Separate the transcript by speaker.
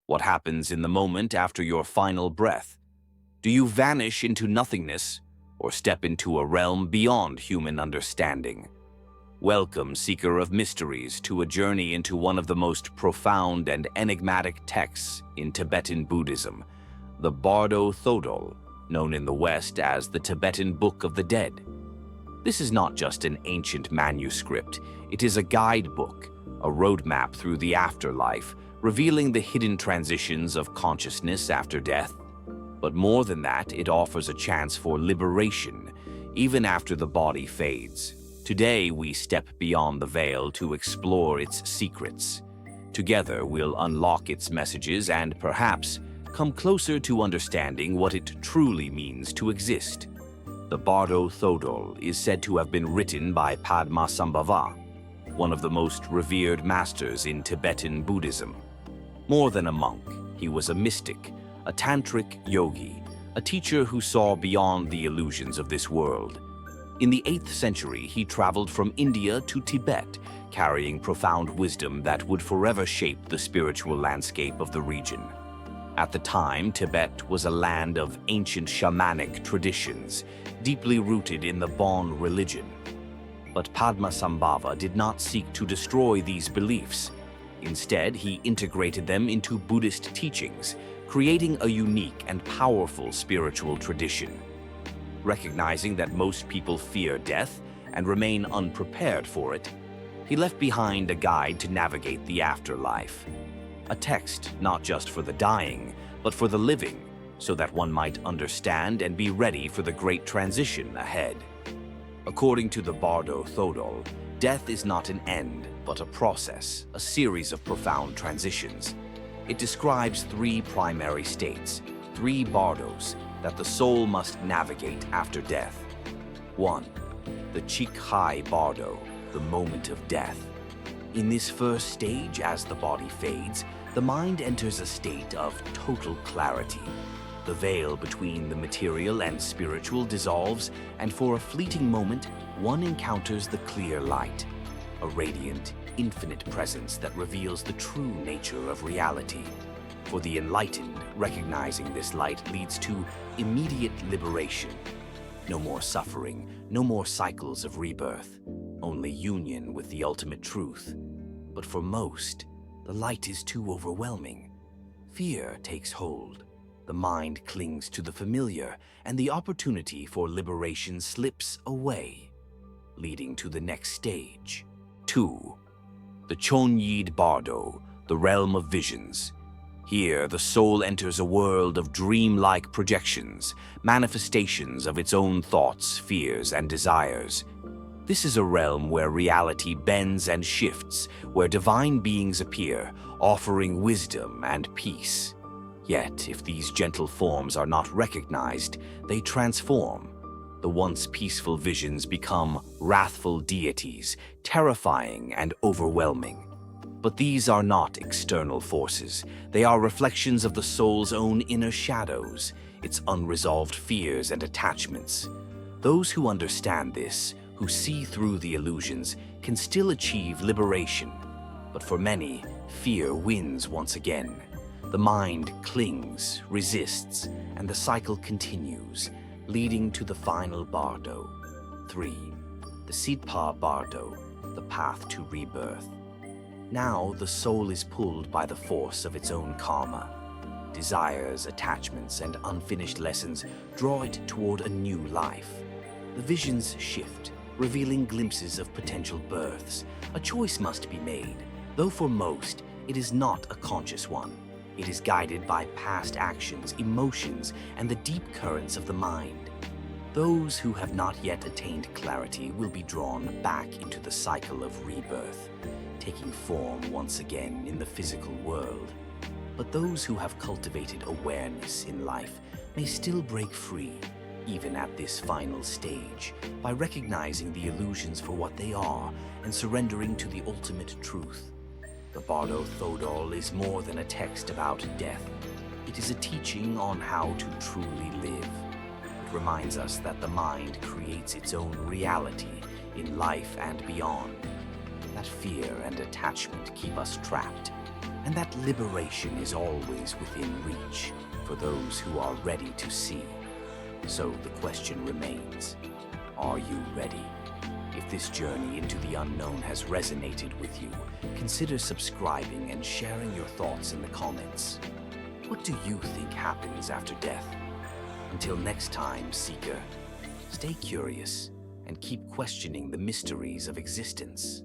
Speaker 1: What happens in the moment after your final breath? Do you vanish into nothingness or step into a realm beyond human understanding? Welcome, seeker of mysteries, to a journey into one of the most profound and enigmatic texts in Tibetan Buddhism, the Bardo Thodol, known in the West as the Tibetan Book of the Dead. This is not just an ancient manuscript, it is a guidebook, a roadmap through the afterlife, revealing the hidden transitions of consciousness after death. But more than that, it offers a chance for liberation, even after the body fades. Today, we step beyond the veil to explore its secrets. Together, we'll unlock its messages and, perhaps, come closer to understanding what it truly means to exist. The Bardo Thodol is said to have been written by Padmasambhava, one of the most revered masters in Tibetan Buddhism. More than a monk, he was a mystic, a tantric yogi, a teacher who saw beyond the illusions of this world. In the 8th century, he traveled from India to Tibet, carrying profound wisdom that would forever shape the spiritual landscape of the region. At the time, Tibet was a land of ancient shamanic traditions, deeply rooted in the Bon religion. But Padmasambhava did not seek to destroy these beliefs. Instead, he integrated them into Buddhist teachings, creating a unique and powerful spiritual tradition. Recognizing that most people fear death and remain unprepared for it, he left behind a guide to navigate the afterlife. A text not just for the dying, but for the living, so that one might understand and be ready for the great transition ahead. According to the Bardo Thodol, death is not an end, but a process, a series of profound transitions. It describes 3 primary states, 3 bardos, that the soul must navigate after death. 1. The Chikhai Bardo, the moment of death. In this first stage, as the body fades, the mind enters a state of total clarity. The veil between the material and spiritual dissolves, and for a fleeting moment, one encounters the clear light, a radiant, infinite presence that reveals the true nature of reality. For the enlightened, recognizing this light leads to immediate liberation. No more suffering, no more cycles of rebirth, only union with the ultimate truth. But for most, the light is too overwhelming. Fear takes hold. The mind clings to the familiar, and the opportunity for liberation slips away, leading to the next stage. 2. The Chonyid Bardo, the realm of visions. Here, the soul enters a world of dreamlike projections, manifestations of its own thoughts, fears, and desires. This is a realm where reality bends and shifts, where divine beings appear, offering wisdom and peace. Yet, if these gentle forms are not recognized, they transform. The once peaceful visions become wrathful deities, terrifying and overwhelming. But these are not external forces. They are reflections of the soul's own inner shadows, its unresolved fears and attachments. Those who understand this, who see through the illusions, can still achieve liberation. But for many, fear wins once again. The mind clings, resists, and the cycle continues, leading to the final Bardo. 3. The Sidpa Bardo, the path to rebirth. Now the soul is pulled by the force of its own karma. Desires, attachments, and unfinished lessons draw it toward a new life. The visions shift, revealing glimpses of potential births. A choice must be made, though for most, it is not a conscious one. It is guided by past actions, emotions, and the deep currents of the mind. Those who have not yet attained clarity will be drawn back into the cycle of rebirth, taking form once again in the physical world. But those who have cultivated awareness in life may still break free, even at this final stage, by recognizing the illusions for what they are and surrendering to the ultimate truth. The Bardo Thodol is more than a text about death. It is a teaching on how to truly live. It reminds us that the mind creates its own reality in life and beyond. That fear and attachment keep us trapped, and that liberation is always within reach for those who are ready to see. So the question remains, are you ready? If this journey into the unknown has resonated with you, consider subscribing and sharing your thoughts in the comments. What do you think happens after death? Until next time, Seeker, stay curious and keep questioning the mysteries of existence.